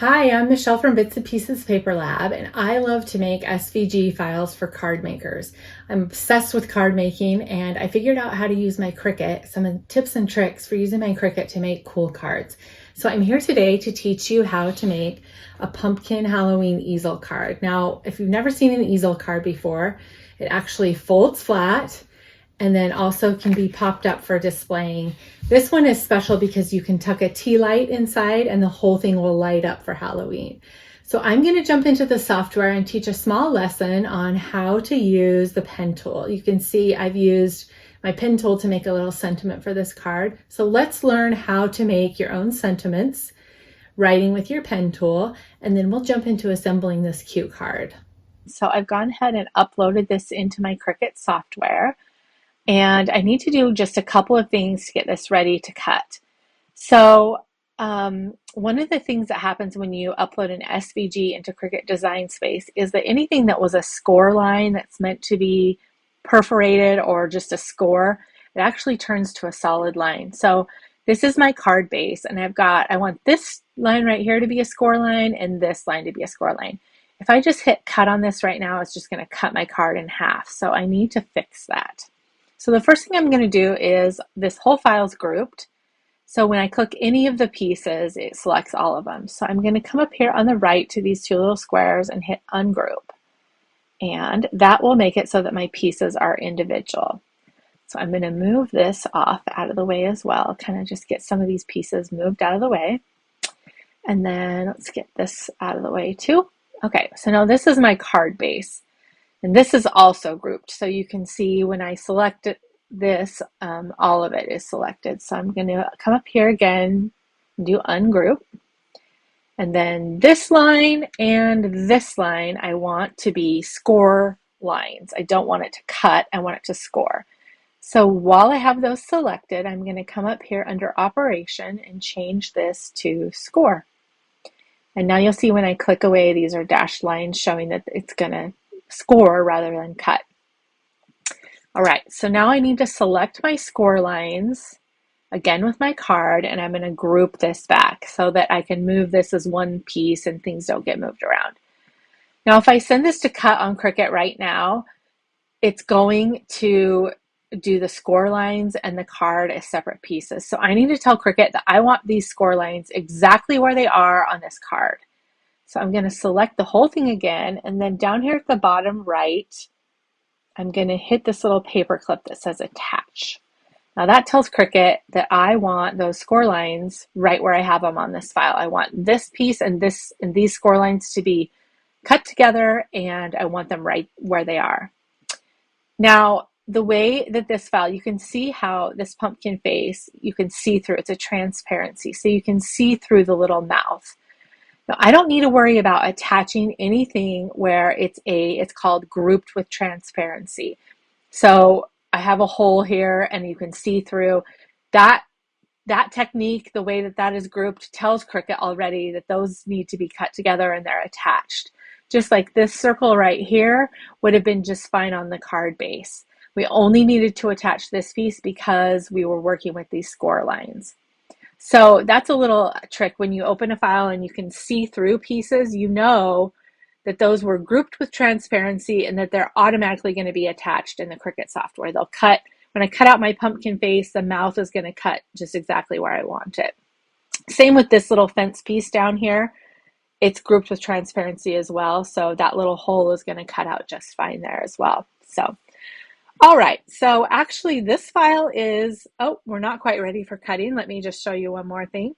Hi, I'm Michelle from Bits and Pieces Paper Lab, and I love to make SVG files for card makers. I'm obsessed with card making, and I figured out how to use my Cricut, some tips and tricks for using my Cricut to make cool cards. So I'm here today to teach you how to make a pumpkin Halloween easel card. Now, if you've never seen an easel card before, it actually folds flat and then also can be popped up for displaying. This one is special because you can tuck a tea light inside and the whole thing will light up for Halloween. So I'm going to jump into the software and teach a small lesson on how to use the pen tool. You can see I've used my pen tool to make a little sentiment for this card. So let's learn how to make your own sentiments, writing with your pen tool, and then we'll jump into assembling this cute card. So I've gone ahead and uploaded this into my Cricut software, and I need to do just a couple of things to get this ready to cut. So one of the things that happens when you upload an SVG into Cricut Design Space is that anything that was a score line that's meant to be perforated or just a score, it actually turns to a solid line. So this is my card base, and I want this line right here to be a score line and this line to be a score line. If I just hit cut on this right now, it's just going to cut my card in half. So I need to fix that. So the first thing I'm going to do is this whole file is grouped. So when I click any of the pieces, it selects all of them. So I'm going to come up here on the right to these two little squares and hit ungroup. And that will make it so that my pieces are individual. So I'm going to move this off out of the way as well, kind of just get some of these pieces moved out of the way. And then let's get this out of the way too. Okay, so now this is my card base. And this is also grouped. So you can see when I select this, all of it is selected. So I'm going to come up here again, do ungroup. And then this line and this line, I want to be score lines. I don't want it to cut, I want it to score. So while I have those selected, I'm going to come up here under operation and change this to score. And now you'll see when I click away, these are dashed lines showing that it's going to score rather than cut. All right, so now I need to select my score lines again with my card, and I'm going to group this back so that I can move this as one piece and things don't get moved around. Now, if I send this to cut on Cricut right now, it's going to do the score lines and the card as separate pieces. So I need to tell Cricut that I want these score lines exactly where they are on this card. So I'm going to select the whole thing again, and then down here at the bottom right, I'm going to hit this little paper clip that says attach. Now that tells Cricut that I want those score lines right where I have them on this file. I want this piece and these score lines to be cut together, and I want them right where they are. Now, the way that this file, you can see how this pumpkin face, you can see through, it's a transparency, so you can see through the little mouth. Now, I don't need to worry about attaching anything where it's called grouped with transparency. So I have a hole here and you can see through. That technique, the way that that is grouped, tells Cricut already that those need to be cut together and they're attached. Just like this circle right here would have been just fine on the card base. We only needed to attach this piece because we were working with these score lines. So that's a little trick. When you open a file and you can see through pieces, you know that those were grouped with transparency and that they're automatically going to be attached in the Cricut software. They'll cut, when I cut out my pumpkin face, the mouth is going to cut just exactly where I want it. Same with this little fence piece down here. It's grouped with transparency as well. So that little hole is going to cut out just fine there as well. So all right, so actually this file is, oh, we're not quite ready for cutting. Let me just show you one more thing.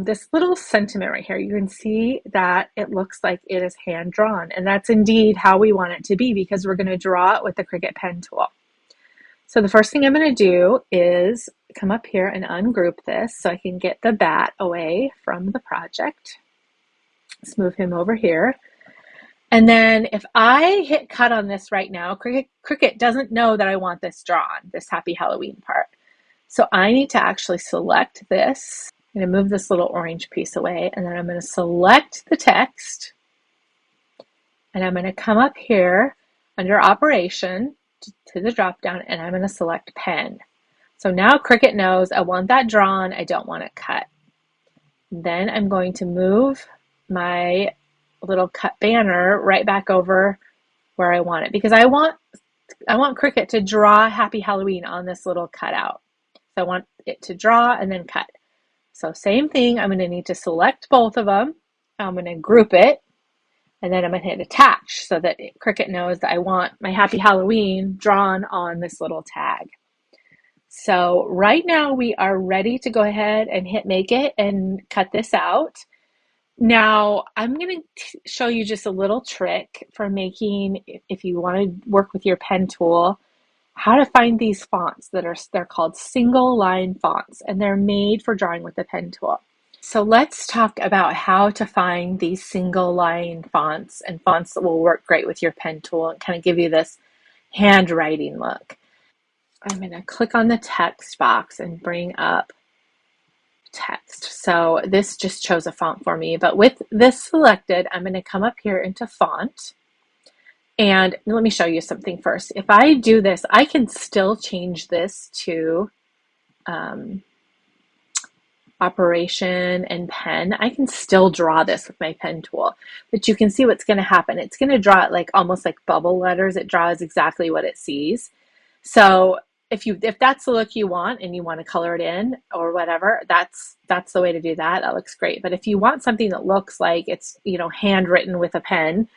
This little sentiment right here, you can see that it looks like it is hand drawn, and that's indeed how we want it to be because we're going to draw it with the Cricut Pen Tool. So the first thing I'm going to do is come up here and ungroup this so I can get the bat away from the project. Let's move him over here. And then if I hit cut on this right now, Cricut doesn't know that I want this drawn, this Happy Halloween part. So I need to actually select this. I'm going to move this little orange piece away, and then I'm going to select the text. And I'm going to come up here under Operation to the drop down, and I'm going to select Pen. So now Cricut knows I want that drawn, I don't want it cut. Then I'm going to move my little cut banner right back over where I want it, because I want Cricut to draw Happy Halloween on this little cutout. So I want it to draw and then cut. So same thing, I'm going to need to select both of them. I'm going to group it, and then I'm going to hit attach so that Cricut knows that I want my Happy Halloween drawn on this little tag. So right now we are ready to go ahead and hit make it and cut this out. Now I'm going to show you just a little trick for making, if you want to work with your pen tool, how to find these fonts they're called single line fonts, and they're made for drawing with the pen tool. So let's talk about how to find these single line fonts and fonts that will work great with your pen tool and kind of give you this handwriting look. I'm going to click on the text box and bring up text. So this just chose a font for me, but with this selected, I'm going to come up here into font. And let me show you something first. If I do this, I can still change this to operation and pen. I can still draw this with my pen tool, but you can see what's going to happen. It's going to draw it like almost like bubble letters. It draws exactly what it sees. So if that's the look you want and you want to color it in or whatever, that's the way to do that. That looks great. But if you want something that looks like it's, you know, handwritten with a pen,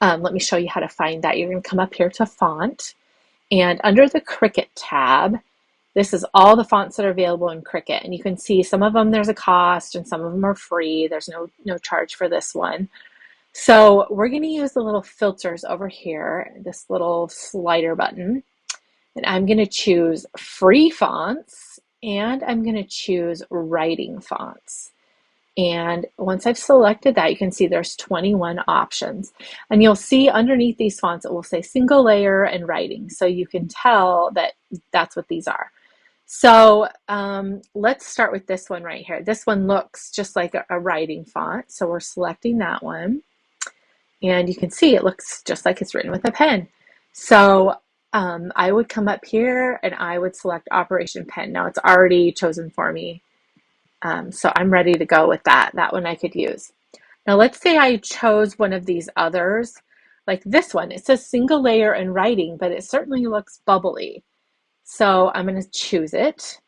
let me show you how to find that. You're going to come up here to font, and under the Cricut tab, this is all the fonts that are available in Cricut. And you can see some of them there's a cost and some of them are free. There's no charge for this one. So we're going to use the little filters over here, this little slider button. And I'm going to choose free fonts, and I'm going to choose writing fonts. And once I've selected that, you can see there's 21 options. And you'll see underneath these fonts, it will say single layer and writing. So you can tell that that's what these are. So let's start with this one right here. This one looks just like a writing font. So we're selecting that one. And you can see it looks just like it's written with a pen. So I would come up here and I would select Operation Pen. Now it's already chosen for me. So I'm ready to go with that. That one I could use. Now let's say I chose one of these others, like this one. It says single layer and writing, but it certainly looks bubbly. So I'm going to choose it.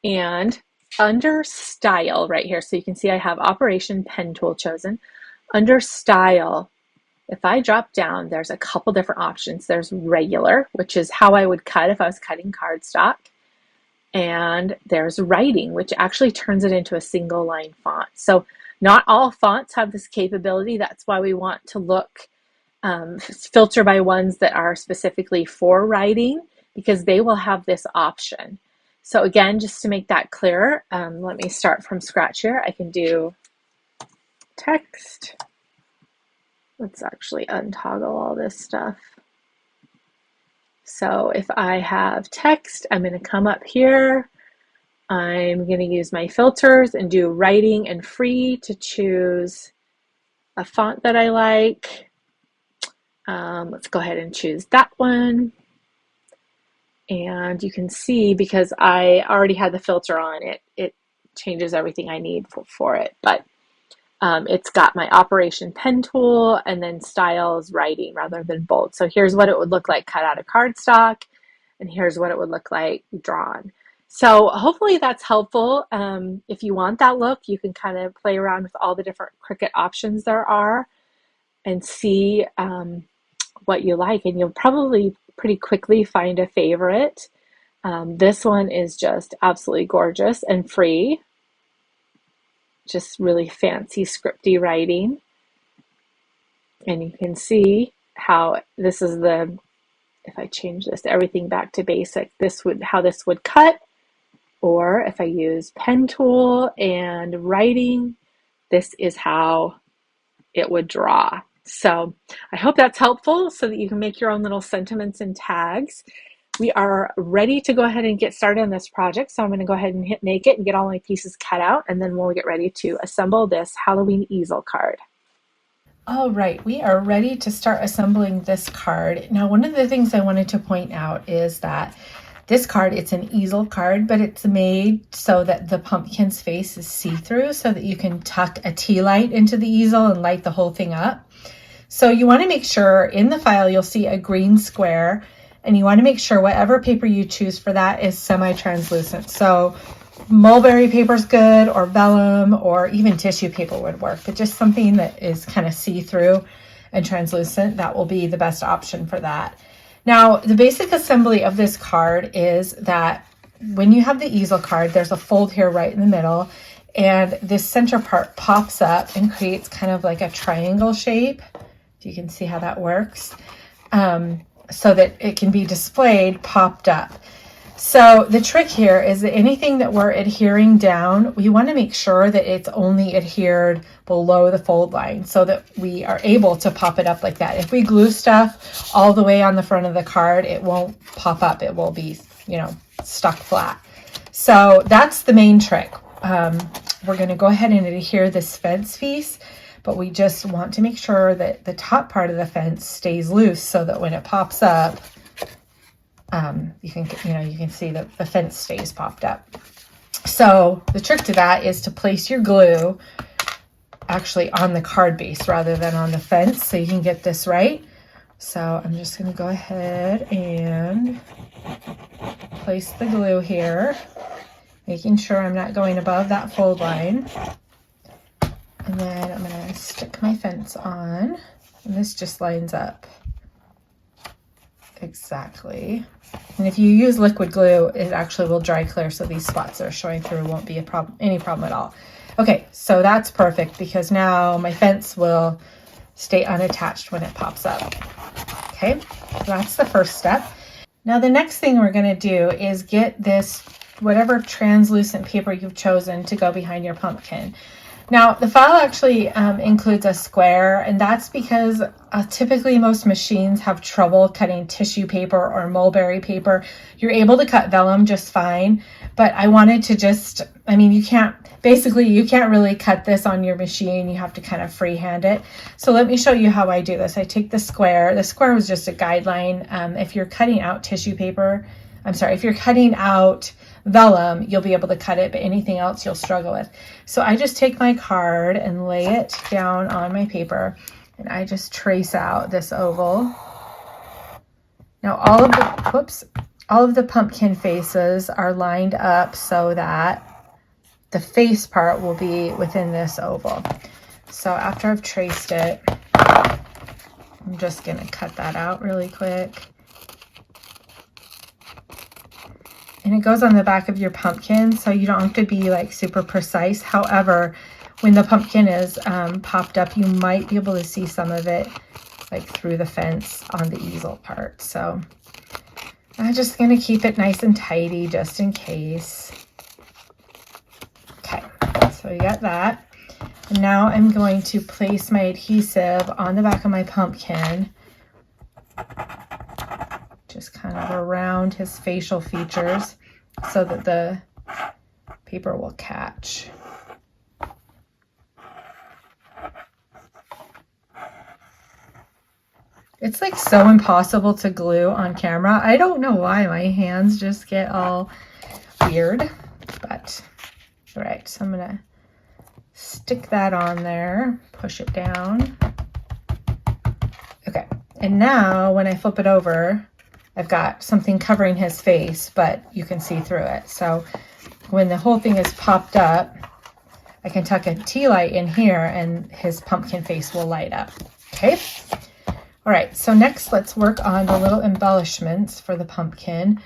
And under Style right here, so you can see I have Operation Pen Tool chosen. Under Style, if I drop down, there's a couple different options. There's regular, which is how I would cut if I was cutting cardstock. And there's writing, which actually turns it into a single line font. So not all fonts have this capability. That's why we want to look, filter by ones that are specifically for writing, because they will have this option. So again, just to make that clearer, let me start from scratch here. I can do text. Let's actually untoggle all this stuff. So if I have text, I'm going to come up here. I'm going to use my filters and do writing and free to choose a font that I like. Let's go ahead and choose that one. And you can see, because I already had the filter on, it changes everything I need for it. But it's got my Operation Pen Tool and then Styles writing rather than bold. So here's what it would look like cut out of cardstock, and here's what it would look like drawn. So hopefully that's helpful. If you want that look, you can kind of play around with all the different Cricut options there are and see what you like, and you'll probably pretty quickly find a favorite. This one is just absolutely gorgeous and free. Just really fancy scripty writing. And you can see how this is if I change this everything back to basic, how this would cut. Or if I use pen tool and writing, this is how it would draw. So I hope that's helpful so that you can make your own little sentiments and tags. We are ready to go ahead and get started on this project. So I'm going to go ahead and hit make it and get all my pieces cut out, and then we'll get ready to assemble this Halloween easel card. All right, we are ready to start assembling this card. Now, one of the things I wanted to point out is that This card, it's an easel card, but it's made so that the pumpkin's face is see-through so that you can tuck a tea light into the easel and light the whole thing up. So you want to make sure in the file you'll see a green square, and you want to make sure whatever paper you choose for that is semi-translucent. So mulberry paper is good, or vellum, or even tissue paper would work, but just something that is kind of see-through and translucent, that will be the best option for that. Now, the basic assembly of this card is that when you have the easel card, there's a fold here right in the middle, and this center part pops up and creates kind of like a triangle shape. You can see how that works, so that it can be displayed popped up. So the trick here is that anything that we're adhering down, we want to make sure that it's only adhered below the fold line so that we are able to pop it up like that. If we glue stuff all the way on the front of the card, it won't pop up. It will be, you know, stuck flat. So that's the main trick. We're going to go ahead and adhere this fence piece, but we just want to make sure that the top part of the fence stays loose so that when it pops up, you can see that the fence stays popped up. So the trick to that is to place your glue actually on the card base rather than on the fence so you can get this right. So I'm just going to go ahead and place the glue here, making sure I'm not going above that fold line. And then I'm going to stick my fence on, and this just lines up exactly. And if you use liquid glue, it actually will dry clear, so these spots that are showing through won't be any problem at all. Okay, so that's perfect because now my fence will stay unattached when it pops up. Okay, so that's the first step. Now the next thing we're going to do is get this, whatever translucent paper you've chosen, to go behind your pumpkin. Now, the file actually includes a square, and that's because typically most machines have trouble cutting tissue paper or mulberry paper. You're able to cut vellum just fine, but I wanted to just, you can't really cut this on your machine. You have to kind of freehand it. So let me show you how I do this. I take the square. The square was just a guideline. If you're cutting out if you're cutting out vellum, you'll be able to cut it, but anything else you'll struggle with. So I just take my card and lay it down on my paper, and I just trace out this oval. Now all of the pumpkin faces are lined up so that the face part will be within this oval. So after I've traced it, I'm just going to cut that out really quick. And it goes on the back of your pumpkin, so you don't have to be like super precise. However, when the pumpkin is popped up, you might be able to see some of it like through the fence on the easel part. So I'm just going to keep it nice and tidy just in case. Okay, so you got that. And now I'm going to place my adhesive on the back of my pumpkin, just kind of around his facial features so that the paper will catch. It's like so impossible to glue on camera. I don't know why my hands just get all weird, but all right, so I'm gonna stick that on there, push it down. Okay, and now when I flip it over, I've got something covering his face, but you can see through it. So when the whole thing is popped up, I can tuck a tea light in here and his pumpkin face will light up. Okay. All right. So next let's work on the little embellishments for the pumpkin.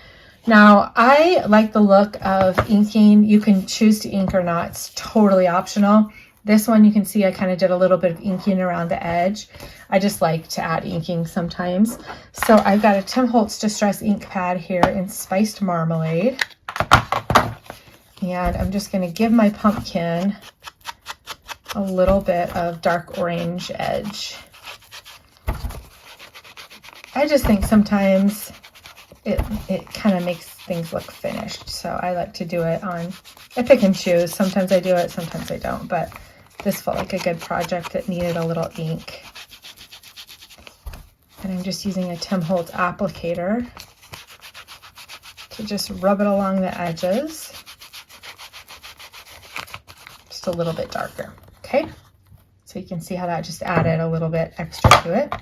Now I like the look of inking. You can choose to ink or not. It's totally optional. This one you can see I kind of did a little bit of inking around the edge. I just like to add inking sometimes. So I've got a Tim Holtz Distress ink pad here in Spiced Marmalade. And I'm just going to give my pumpkin a little bit of dark orange edge. I just think sometimes it kind of makes things look finished. So I like to do it I pick and choose. Sometimes I do it, sometimes I don't. But this felt like a good project that needed a little ink. And I'm just using a Tim Holtz applicator to just rub it along the edges. Just a little bit darker, okay? So you can see how that just added a little bit extra to it.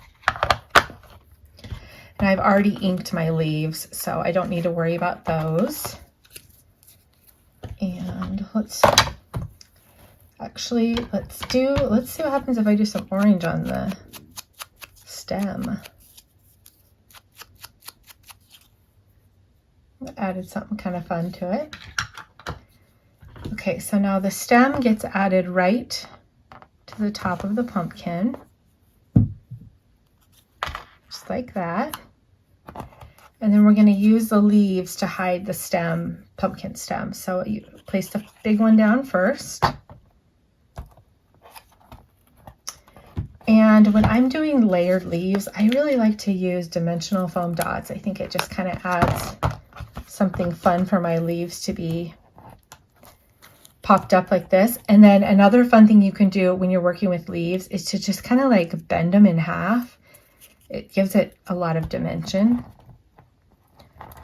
And I've already inked my leaves, so I don't need to worry about those. And let's see what happens if I do some orange on the stem. Added something kind of fun to it. Okay, so now the stem gets added right to the top of the pumpkin, just like that. And then we're going to use the leaves to hide the stem, pumpkin stem. So you place the big one down first. And when I'm doing layered leaves, I really like to use dimensional foam dots. I think it just kind of adds something fun for my leaves to be popped up like this. And then another fun thing you can do when you're working with leaves is to just kind of like bend them in half. It gives it a lot of dimension.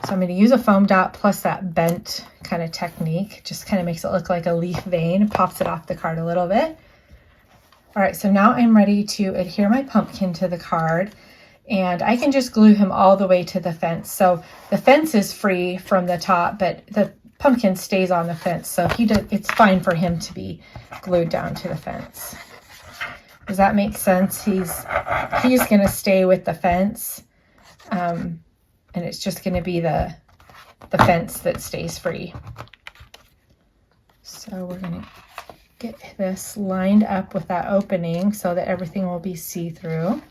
So I'm going to use a foam dot plus that bent kind of technique. Just kind of makes it look like a leaf vein, pops it off the card a little bit. All right, so now I'm ready to adhere my pumpkin to the card, and I can just glue him all the way to the fence. So the fence is free from the top, but the pumpkin stays on the fence, so it's fine for him to be glued down to the fence. Does that make sense? He's going to stay with the fence, and it's just going to be the fence that stays free. So we're going to get this lined up with that opening so that everything will be see-through.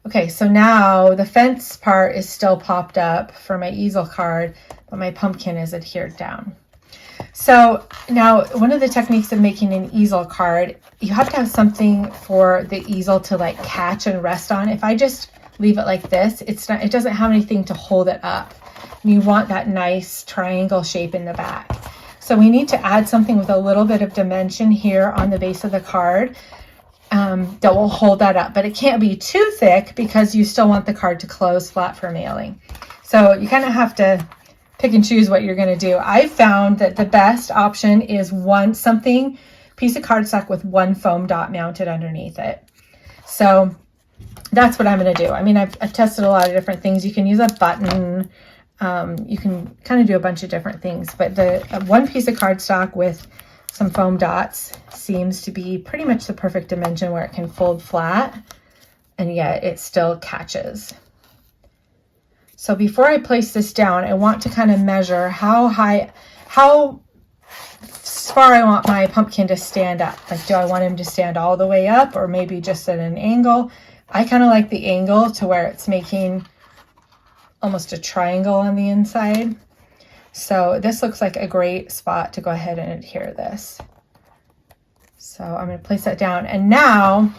Okay, so now the fence part is still popped up for my easel card, but my pumpkin is adhered down. So now one of the techniques of making an easel card, you have to have something for the easel to like catch and rest on. If I just leave it like this, it doesn't have anything to hold it up. And you want that nice triangle shape in the back. So we need to add something with a little bit of dimension here on the base of the card that will hold that up, but it can't be too thick because you still want the card to close flat for mailing. So you kind of have to pick and choose what you're going to do. I found that the best option is piece of cardstock with one foam dot mounted underneath it. So that's what I'm going to do. I mean, I've tested a lot of different things. You can use a button. You can kind of do a bunch of different things, but the one piece of cardstock with some foam dots seems to be pretty much the perfect dimension where it can fold flat and yet it still catches. So before I place this down, I want to kind of measure how far I want my pumpkin to stand up. Like, do I want him to stand all the way up or maybe just at an angle? I kind of like the angle to where it's making almost a triangle on the inside. So this looks like a great spot to go ahead and adhere this. So I'm going to place that down, and now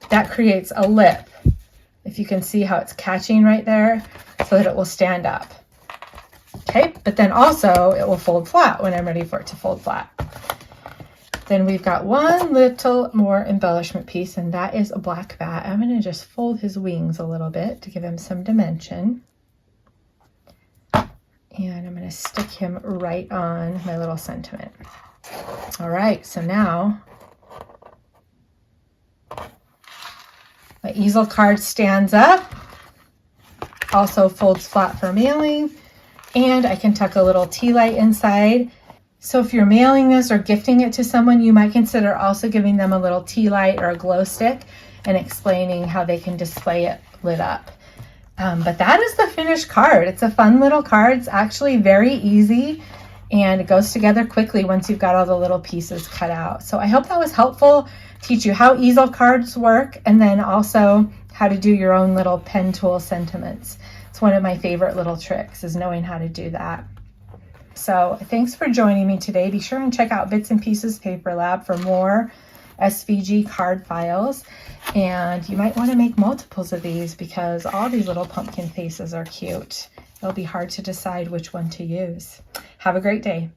that creates a lip. If you can see how it's catching right there so that it will stand up. Okay, but then also it will fold flat when I'm ready for it to fold flat. Then we've got one little more embellishment piece, and that is a black bat. I'm going to just fold his wings a little bit to give him some dimension. And I'm going to stick him right on my little sentiment. All right, so now my easel card stands up, also folds flat for mailing, and I can tuck a little tea light inside. So if you're mailing this or gifting it to someone, you might consider also giving them a little tea light or a glow stick and explaining how they can display it lit up. But that is the finished card. It's a fun little card. It's actually very easy and it goes together quickly once you've got all the little pieces cut out. So I hope that was helpful, teach you how easel cards work and then also how to do your own little pen tool sentiments. It's one of my favorite little tricks is knowing how to do that. So thanks for joining me today. Be sure and check out Bits and Pieces Paper Lab for more SVG card files. And you might want to make multiples of these because all these little pumpkin faces are cute. It'll be hard to decide which one to use. Have a great day.